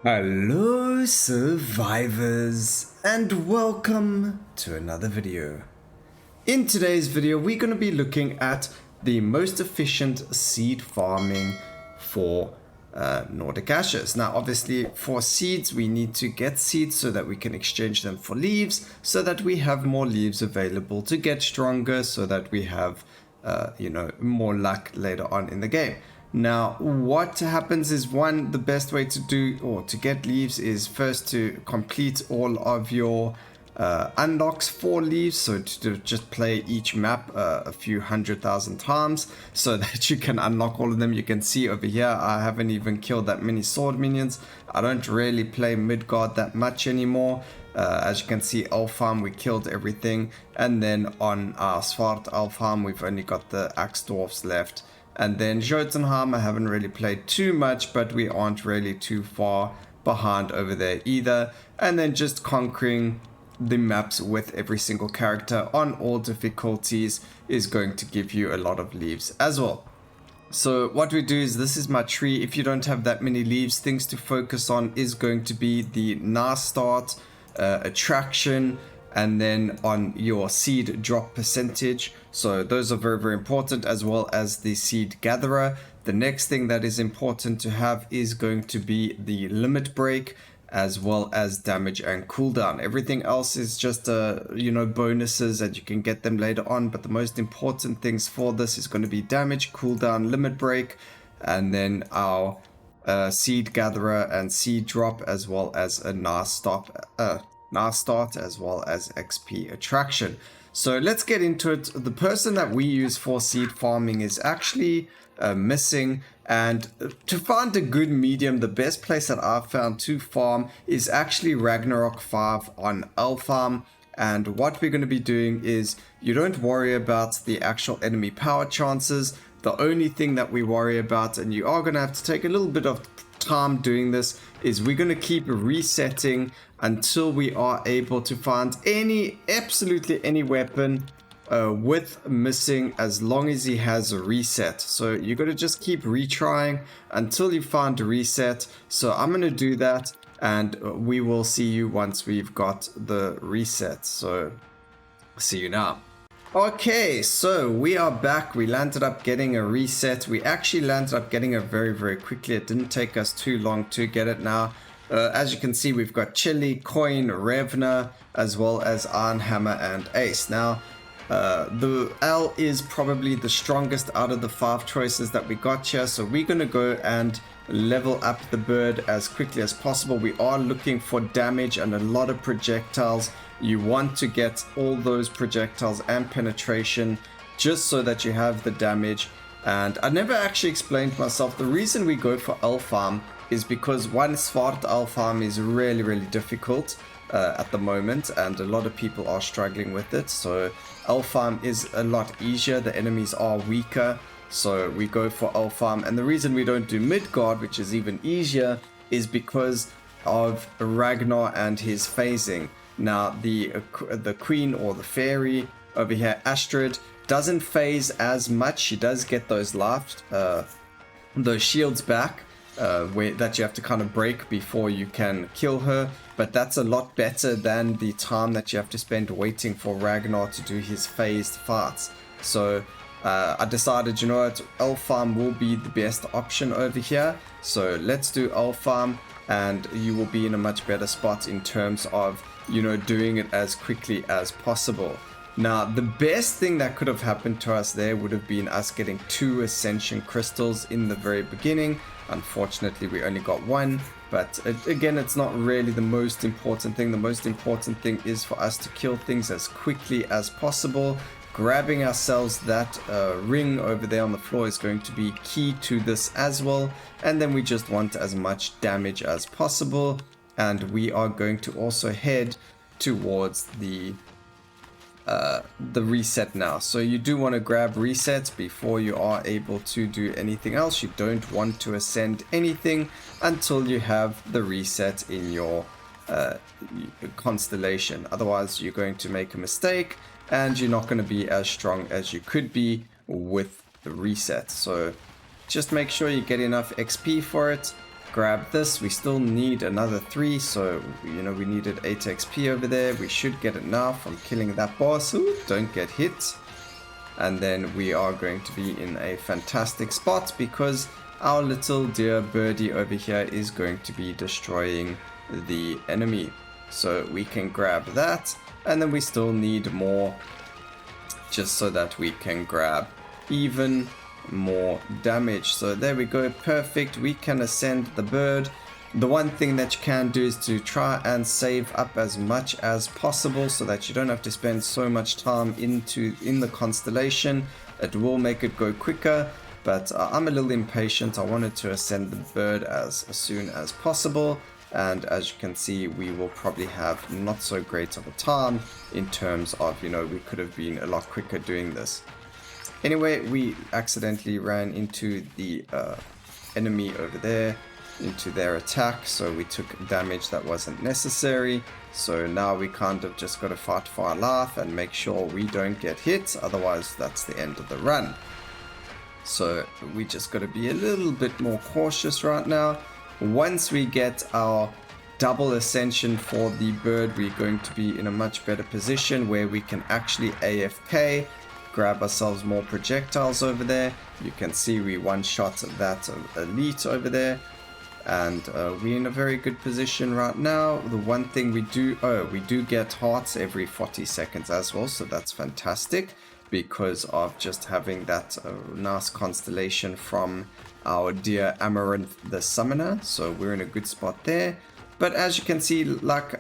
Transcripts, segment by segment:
Hello survivors and welcome to another video. In today's video we're going to be looking at the most efficient seed farming for Nordic ashes. Now obviously for seeds we need to get seeds so that we can exchange them for leaves, so that we have more leaves available to get stronger, so that we have more luck later on in the game. Now, what happens is, the best way to do or to get leaves is first to complete all of your unlocks for leaves. So to just play each map a few 100,000 times so that you can unlock all of them. You can see over here, I haven't even killed that many sword minions. I don't really play Midgard that much anymore. As you can see, Alfarm, we killed everything. And then on our Svart Alfarm, we've only got the Axe Dwarfs left. And then Jotunheim, I haven't really played too much, but we aren't really too far behind over there either. And then just conquering the maps with every single character on all difficulties is going to give you a lot of leaves as well. So what we do is, this is my tree. If you don't have that many leaves, things to focus on is going to be the nice start, attraction, and then on your seed drop percentage. So those are very, very important, as well as the seed gatherer. The next thing that is important to have is going to be the limit break, as well as damage and cooldown. Everything else is just bonuses, and you can get them later on, but the most important things for this is going to be damage, cooldown, limit break, and then our seed gatherer and seed drop, as well as a nice start, as well as XP attraction. So let's get into it. The person that we use for seed farming is actually missing, and to find a good medium, the best place that I've found to farm is actually Ragnarok 5 on Alfarm. And what we're going to be doing is, you don't worry about the actual enemy power chances. The only thing that we worry about, and you are going to have to take a little bit of time doing this, is we're going to keep resetting until we are able to find absolutely any weapon with missing, as long as he has a reset. So you're going to just keep retrying until you find a reset. So I'm going to do that, and we will see you once we've got the reset. So see you now. Okay, so we are back. We landed up getting a reset. We actually landed up getting it very, very quickly. It didn't take us too long to get it now. As you can see, we've got Chili, Coin, Revna, as well as Iron Hammer and Ace. Now, the L is probably the strongest out of the 5 choices that we got here. So we're going to go and level up the bird as quickly as possible. We are looking for damage and a lot of projectiles. You want to get all those projectiles and penetration, just so that you have the damage. And I never actually explained myself, the reason we go for Alfarm is because one, Svart Alfarm is really, really difficult at the moment, and a lot of people are struggling with it. So Alfarm is a lot easier, the enemies are weaker, so we go for Alfarm. And the reason we don't do Midgard, which is even easier, is because of Ragnar and his phasing. Now the queen, or the fairy over here, Astrid, doesn't phase as much. She does get those those shields back, that you have to kind of break before you can kill her, but that's a lot better than the time that you have to spend waiting for Ragnar to do his phased farts. So I decided, you know what, Alfarm will be the best option over here. So let's do Alfarm, and you will be in a much better spot in terms of, doing it as quickly as possible. Now, the best thing that could have happened to us there would have been us getting 2 Ascension Crystals in the very beginning. Unfortunately, we only got 1, but again, it's not really the most important thing. The most important thing is for us to kill things as quickly as possible. Grabbing ourselves that ring over there on the floor is going to be key to this as well. And then we just want as much damage as possible. And we are going to also head towards the reset now. So you do want to grab resets before you are able to do anything else. You don't want to ascend anything until you have the reset in your constellation. Otherwise, you're going to make a mistake, and you're not going to be as strong as you could be with the reset. So just make sure you get enough XP for it, grab this. We still need another 3, so you know we needed 8 XP over there. We should get it now from killing that boss. Ooh, don't get hit. And then we are going to be in a fantastic spot because our little dear birdie over here is going to be destroying the enemy. So we can grab that, and then we still need more just so that we can grab even more damage. So there we go, perfect. We can ascend the bird. The one thing that you can do is to try and save up as much as possible so that you don't have to spend so much time in the constellation. It will make it go quicker, but I'm a little impatient. I wanted to ascend the bird as soon as possible, and as you can see, we will probably have not so great of a time in terms of, you know, we could have been a lot quicker doing this. Anyway, we accidentally ran into the enemy over there, into their attack, so we took damage that wasn't necessary. So now we kind of just got to fight for our life and make sure we don't get hit, otherwise that's the end of the run. So we just got to be a little bit more cautious right now. Once we get our double ascension for the bird, we're going to be in a much better position where we can actually AFK, grab ourselves more projectiles over there. You can see we one-shot that elite over there, and we're in a very good position right now. The one thing we do get hearts every 40 seconds as well, so that's fantastic because of just having that nice constellation from our dear Amaranth the Summoner. So we're in a good spot there. But as you can see, like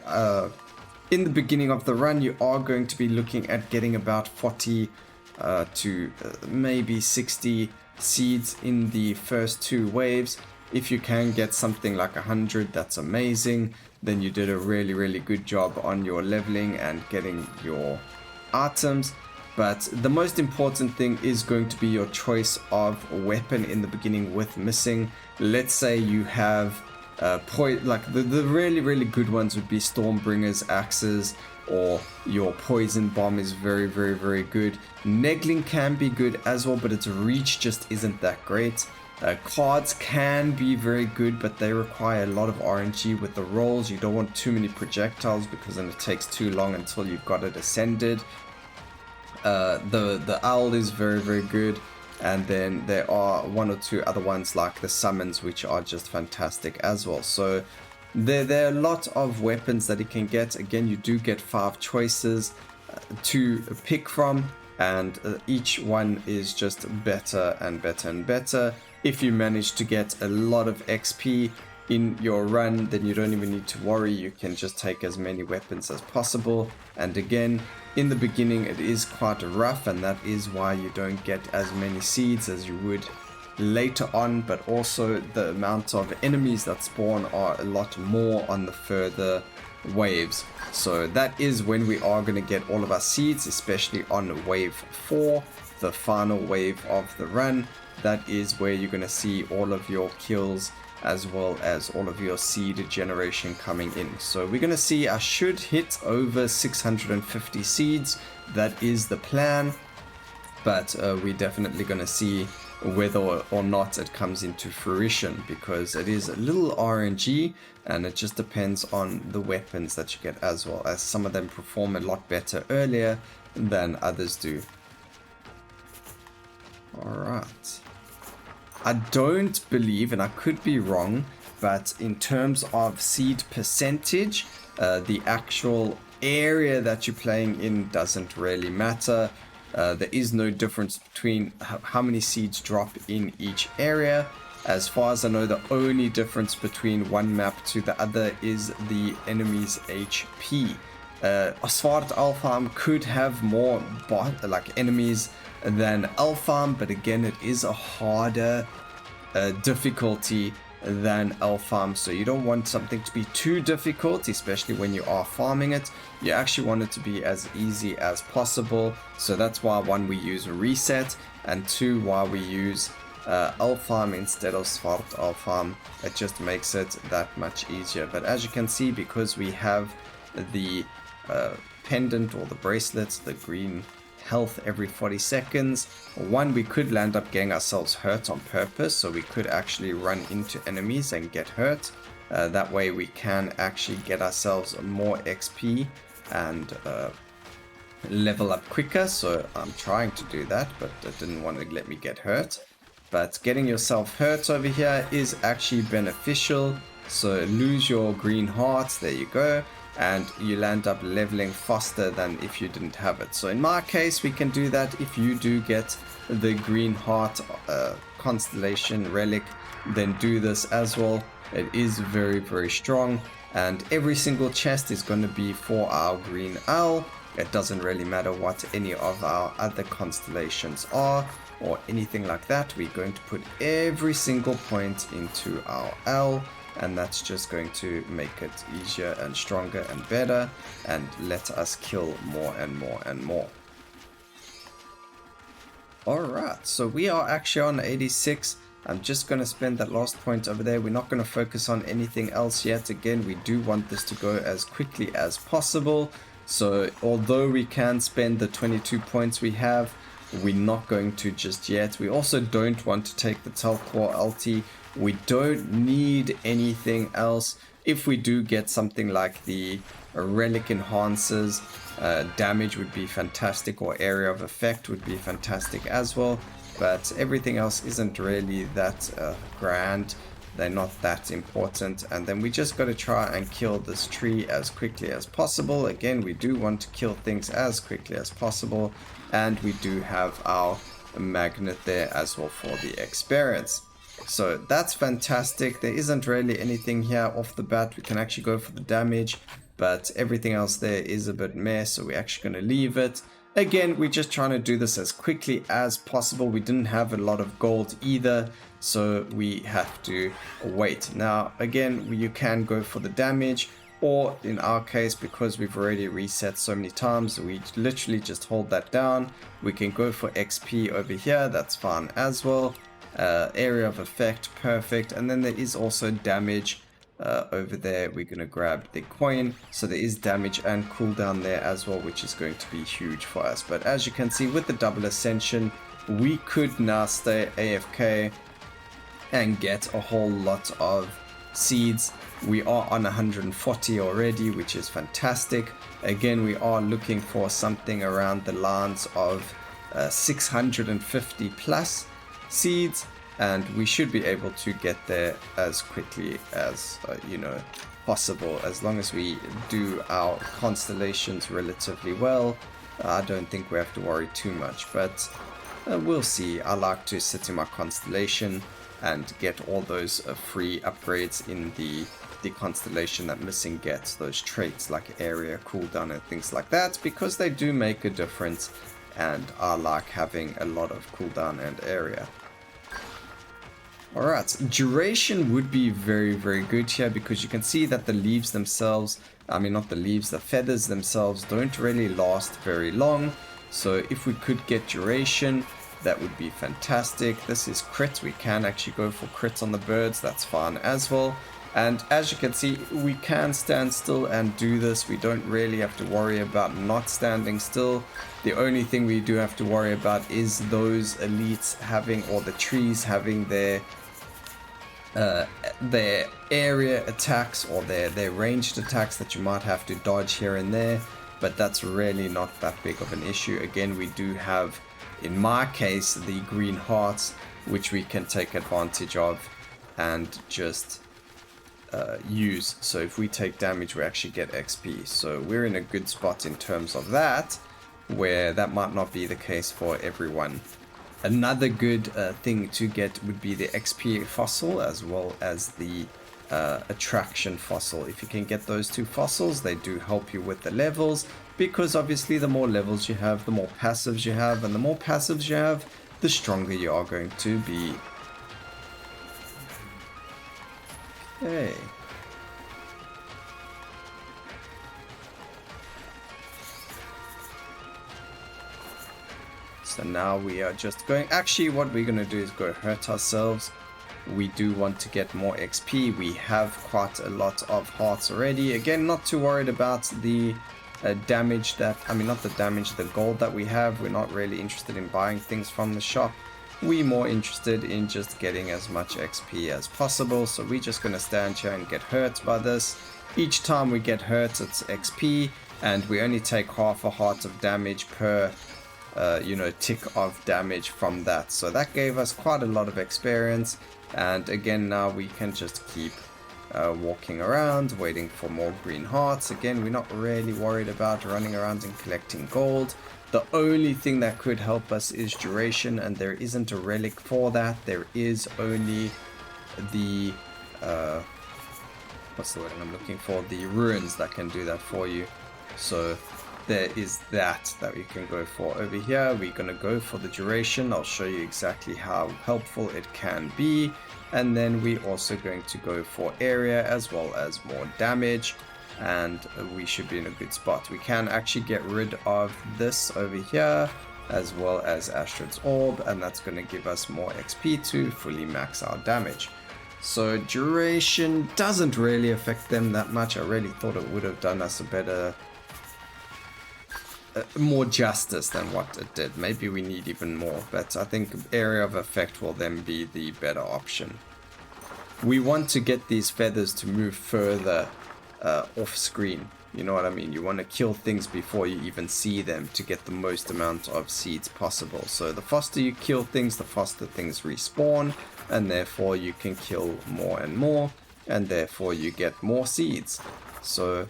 in the beginning of the run, you are going to be looking at getting about 40 to maybe 60 seeds in the first 2 waves. If you can get something like 100, that's amazing. Then you did a really good job on your leveling and getting your items. But the most important thing is going to be your choice of weapon in the beginning with missing. Let's say you have like the really good ones would be Stormbringer's axes, or your poison bomb is very good. Negling can be good as well, but its reach just isn't that great. Cards can be very good, but they require a lot of RNG with the rolls. You don't want too many projectiles because then it takes too long until you've got it ascended. The owl is very good, and then there are 1 or 2 other ones like the summons, which are just fantastic as well. So there are a lot of weapons that you can get. Again, you do get 5 choices to pick from, and each one is just better and better. If you manage to get a lot of XP in your run, then you don't even need to worry. You can just take as many weapons as possible. And again, in the beginning it is quite rough, and that is why you don't get as many seeds as you would later on, but also the amount of enemies that spawn are a lot more on the further waves. So that is when we are going to get all of our seeds, especially on wave 4, the final wave of the run. That is where you're going to see all of your kills as well as all of your seed generation coming in. So we're going to see, I should hit over 650 seeds. That is the plan, but we're definitely going to see whether or not it comes into fruition, because it is a little RNG and it just depends on the weapons that you get, as well as some of them perform a lot better earlier than others do. Alright, I don't believe, and I could be wrong, but in terms of seed percentage, the actual area that you're playing in doesn't really matter. There is no difference between how many seeds drop in each area. As far as I know, the only difference between one map to the other is the enemy's HP. Asfart Alfarm could have more enemies than Alfarm, but again, it is a harder difficulty than Alfarm, so you don't want something to be too difficult, especially when you are farming it. You actually want it to be as easy as possible, so that's why 1, we use reset, and 2, why we use Alfarm instead of Svart Alfarm. It just makes it that much easier. But as you can see, because we have the pendant or the bracelets, the green health every 40 seconds. One, we could land up getting ourselves hurt on purpose, so we could actually run into enemies and get hurt. That way we can actually get ourselves more XP and level up quicker, so I'm trying to do that, but it didn't want to let me get hurt. But getting yourself hurt over here is actually beneficial, so lose your green hearts, there you go, and you'll end up leveling faster than if you didn't have it. So in my case, we can do that. If you do get the green heart constellation relic, then do this as well. It is very, very strong, and every single chest is going to be for our green owl. It doesn't really matter what any of our other constellations are or anything like that. We're going to put every single point into our owl, and that's just going to make it easier and stronger and better and let us kill more and more and more. Alright, so we are actually on 86. I'm just going to spend that last point over there. We're not going to focus on anything else yet. Again, we do want this to go as quickly as possible. So although we can spend the 22 points we have, we're not going to just yet. We also don't want to take the Telcor ulti. We don't need anything else. If we do get something like the relic enhancers, damage would be fantastic, or area of effect would be fantastic as well. But everything else isn't really that grand. They're not that important. And then we just got to try and kill this tree as quickly as possible. Again, we do want to kill things as quickly as possible. And we do have our magnet there as well for the experience. So that's fantastic. There isn't really anything here off the bat. We can actually go for the damage, but everything else there is a bit meh, so we're actually going to leave it. Again, we're just trying to do this as quickly as possible. We didn't have a lot of gold either, so we have to wait. Now, again, you can go for the damage, or in our case, because we've already reset so many times, we literally just hold that down. We can go for XP over here, that's fine as well. Area of effect, perfect. And then there is also damage over there. We're going to grab the coin, so there is damage and cooldown there as well, which is going to be huge for us. But as you can see, with the double ascension, we could now stay AFK and get a whole lot of seeds. We are on 140 already, which is fantastic. Again, we are looking for something around the lines of 650 plus seeds, and we should be able to get there as quickly as possible, as long as we do our constellations relatively well. I don't think we have to worry too much, but we'll see. I like to sit in my constellation and get all those free upgrades in the constellation that missing gets, those traits like area, cooldown and things like that, because they do make a difference, and I like having a lot of cooldown and area. Alright, duration would be very, very good here, because you can see that the leaves themselves, not the leaves, the feathers themselves don't really last very long. So if we could get duration, that would be fantastic. This is crit, we can actually go for crits on the birds, that's fine as well. And as you can see, we can stand still and do this. We don't really have to worry about not standing still. The only thing we do have to worry about is those elites having, or the trees having their area attacks, or their ranged attacks that you might have to dodge here and there, but that's really not that big of an issue. Again, we do have, in my case, the green hearts, which we can take advantage of and just use. So if we take damage, we actually get XP, so we're in a good spot in terms of that, where that might not be the case for everyone. Another good thing to get would be the XP fossil, as well as the attraction fossil. If you can get those two fossils, they do help you with the levels, because obviously the more levels you have, the more passives you have, and the more passives you have, the stronger you are going to be. Okay. So now we are just going, actually what we're going to do is go hurt ourselves. We do want to get more XP. We have quite a lot of hearts already. Again, not too worried about the damage that, I mean not the damage, the gold that we have. We're not really interested in buying things from the shop. We're more interested in just getting as much XP as possible. So we're just going to stand here and get hurt by this. Each time we get hurt, it's XP, and we only take half a heart of damage per tick of damage from that. So that gave us quite a lot of experience, and again now we can just keep walking around waiting for more green hearts. Again, we're not really worried about running around and collecting gold. The only thing that could help us is duration, and there isn't a relic for that. There is only the what's the word I'm looking for, the ruins that can do that for you. So there is that we can go for. Over here we're going to go for the duration. I'll show you exactly how helpful it can be, and then we're also going to go for area as well as more damage, and we should be in a good spot. We can actually get rid of this over here as well as Astrid's Orb, and that's going to give us more XP to fully max our damage. So duration doesn't really affect them that much. I really thought it would have done us a better more justice than what it did. Maybe we need even more, but I think area of effect will then be the better option. We want to get these feathers to move further off screen. You know what I mean? You want to kill things before you even see them to get the most amount of seeds possible. So the faster you kill things, the faster things respawn, and therefore you can kill more and more, and therefore you get more seeds. So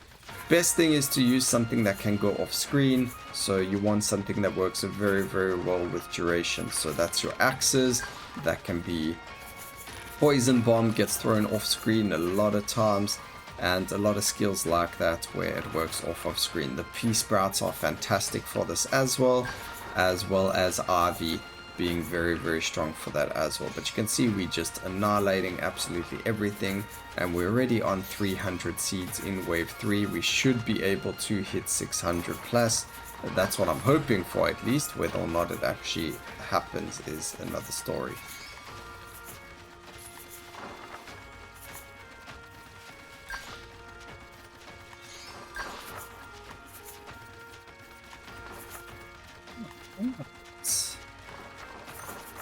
best thing is to use something that can go off screen. So you want something that works very, very well with duration. So that's your axes. That can be poison bomb, gets thrown off screen a lot of times, and a lot of skills like that where it works off of screen. The pea sprouts are fantastic for this as well as Ivy being very, very strong for that as well. But you can see we just annihilating absolutely everything, and we're already on 300 seeds in wave 3. We should be able to hit 600 plus. That's what I'm hoping for, at least. Whether or not it actually happens is another story.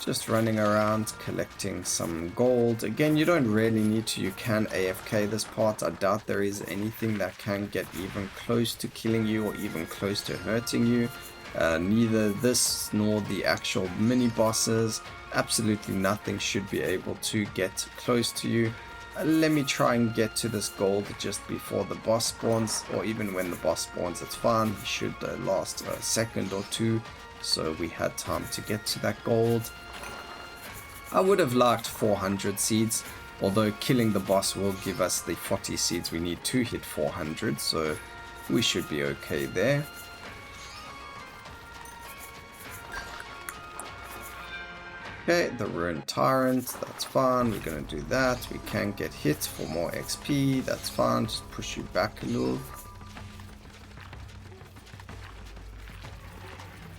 Just running around collecting some gold. Again, you don't really need to. You can AFK this part. I doubt there is anything that can get even close to killing you or even close to hurting you. Neither this nor the actual mini bosses. Absolutely nothing should be able to get close to you. Let me try and get to this gold just before the boss spawns, or even when the boss spawns, it's fine. He should last a second or two, so we had time to get to that gold. I would have liked 400 seeds, although killing the boss will give us the 40 seeds we need to hit 400, so we should be okay there. Okay, the Ruined Tyrant, that's fine, we're going to do that. We can get hit for more XP, that's fine, just push you back a little.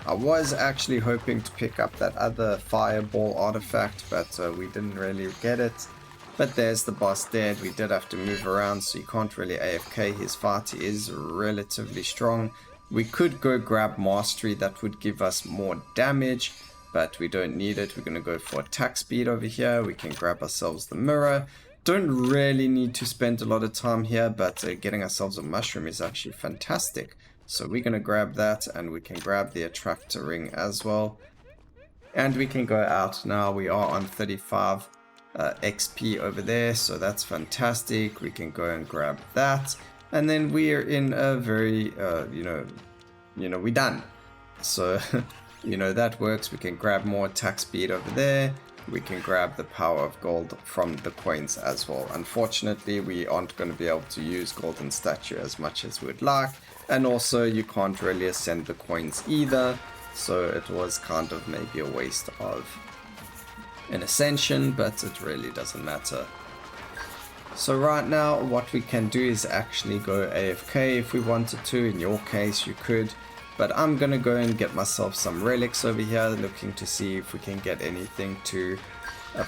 I was actually hoping to pick up that other fireball artifact, but we didn't really get it. But there's the boss dead. We did have to move around, so you can't really AFK. His fight is relatively strong. We could go grab Mastery, that would give us more damage, but we don't need it. We're going to go for attack speed over here. We can grab ourselves the mirror. Don't really need to spend a lot of time here, but getting ourselves a mushroom is actually fantastic. So we're going to grab that, and we can grab the attractor ring as well. And we can go out now. We are on 35 XP over there, so that's fantastic. We can go and grab that. And then we are in a very, we're done. So, that works. We can grab more attack speed over there. We can grab the power of gold from the coins as well. Unfortunately, we aren't going to be able to use golden statue as much as we'd like. And also, you can't really ascend the coins either. So it was kind of maybe a waste of an ascension, but it really doesn't matter. So right now, what we can do is actually go AFK if we wanted to. In your case, you could. But I'm going to go and get myself some relics over here, looking to see if we can get anything to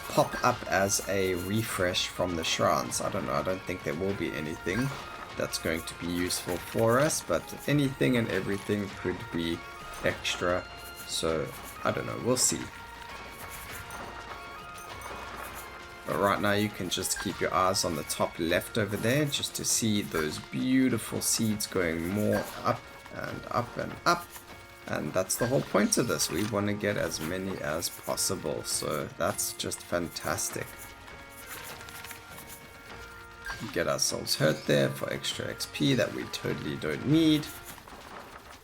pop up as a refresh from the shrines. I don't know, I don't think there will be anything. that's going to be useful for us, but anything and everything could be extra, so I don't know, we'll see. But right now you can just keep your eyes on the top left over there just to see those beautiful seeds going more up and up and up. And that's the whole point of this. We want to get as many as possible. So that's just fantastic. Get ourselves hurt there for extra XP that we totally don't need.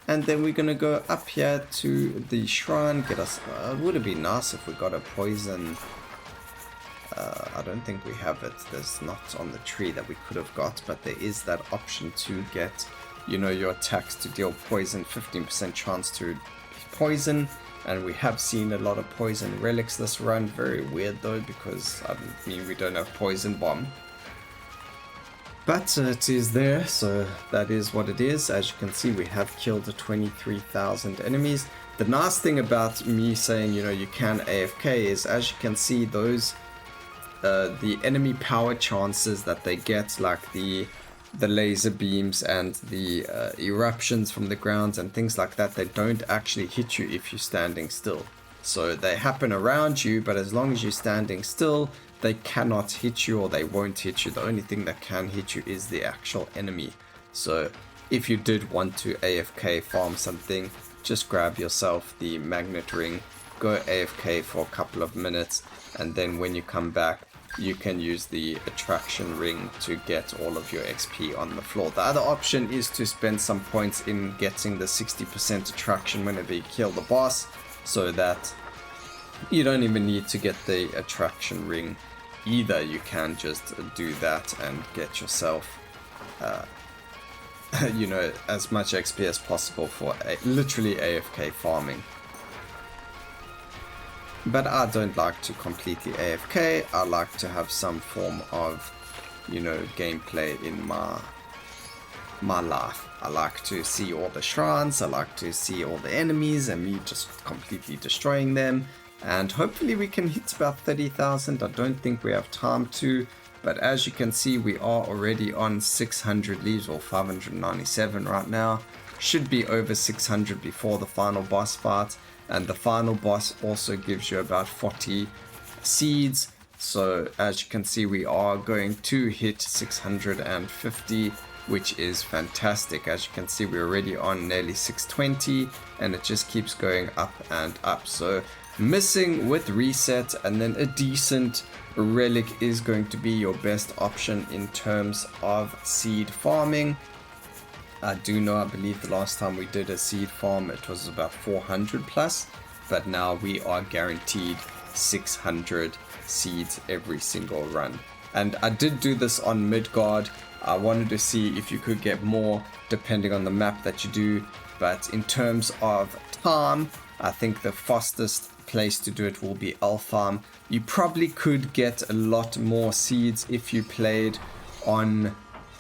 And then we're going to go up here to the shrine. Get us... it would have been nice if we got a poison... I don't think we have it. There's not on the tree that we could have got, but there is that option to get, you know, your attacks to deal poison, 15% chance to poison, and we have seen a lot of poison relics this run. Very weird though, because I mean we don't have poison bomb, but it is there, so that is what it is. As you can see, we have killed 23,000 enemies. The nice thing about me saying, you know, you can AFK is, as you can see, those the enemy power chances that they get, like the laser beams and the eruptions from the ground and things like that, they don't actually hit you if you're standing still. So they happen around you, but as long as you're standing still, they cannot hit you, or they won't hit you. The only thing that can hit you is the actual enemy. So if you did want to AFK farm something, just grab yourself the magnet ring, go AFK for a couple of minutes, and then when you come back, you can use the attraction ring to get all of your XP on the floor. The other option is to spend some points in getting the 60% attraction whenever you kill the boss, so that you don't even need to get the attraction ring either. You can just do that and get yourself you know, as much XP as possible for literally AFK farming. But I don't like to completely AFK. I like to have some form of, you know, gameplay in my life. I like to see all the shrines, I like to see all the enemies and me just completely destroying them. And hopefully we can hit about 30,000. I don't think we have time to, but as you can see, we are already on 600 leaves, or 597 right now. Should be over 600 before the final boss fight. And the final boss also gives you about 40 seeds. So as you can see, we are going to hit 650, which is fantastic. As you can see, we're already on nearly 620, and it just keeps going up and up. So missing with reset and then a decent relic is going to be your best option in terms of seed farming. I do know, I believe the last time we did a seed farm, it was about 400 plus, but now we are guaranteed 600 seeds every single run. And I did do this on Midgard. I wanted to see if you could get more depending on the map that you do, but in terms of time, I think the fastest place to do it will be Alfarm. You probably could get a lot more seeds if you played on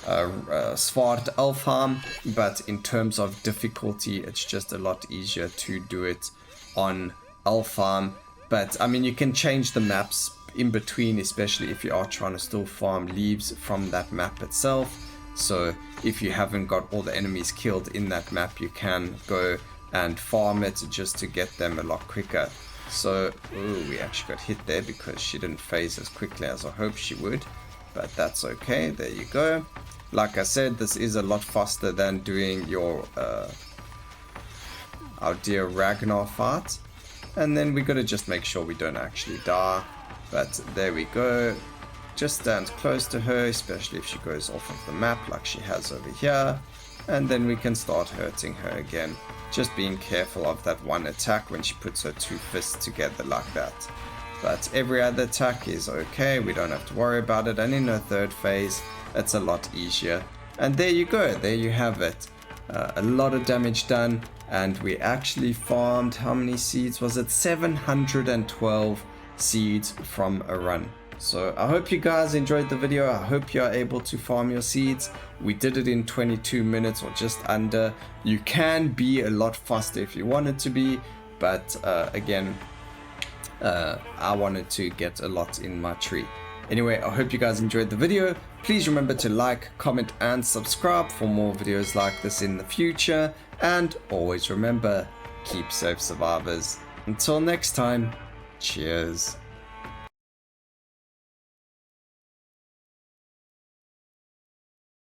Svart Alfarm, but in terms of difficulty, it's just a lot easier to do it on Alfarm. But I mean, you can change the maps in between, especially if you are trying to still farm leaves from that map itself. So if you haven't got all the enemies killed in that map, you can go and farm it just to get them a lot quicker. So, ooh, we actually got hit there because she didn't phase as quickly as I hoped she would, but that's okay. There you go. Like I said, this is a lot faster than doing your our dear Ragnar fight. And then we gotta just make sure we don't actually die. But there we go. Just stand close to her, especially if she goes off of the map like she has over here. And then we can start hurting her again. Just being careful of that one attack when she puts her two fists together like that. But every other attack is okay, we don't have to worry about it. And in her third phase, it's a lot easier. And there you go, there you have it. A lot of damage done, and we actually farmed, how many seeds was it? 712 seeds from a run. So I hope you guys enjoyed the video. I hope you are able to farm your seeds. We did it in 22 minutes or just under. You can be a lot faster if you wanted to be, but again, I wanted to get a lot in my tree. Anyway, I hope you guys enjoyed the video. Please remember to like, comment and subscribe for more videos like this in the future. And always remember, keep safe survivors. Until next time, cheers.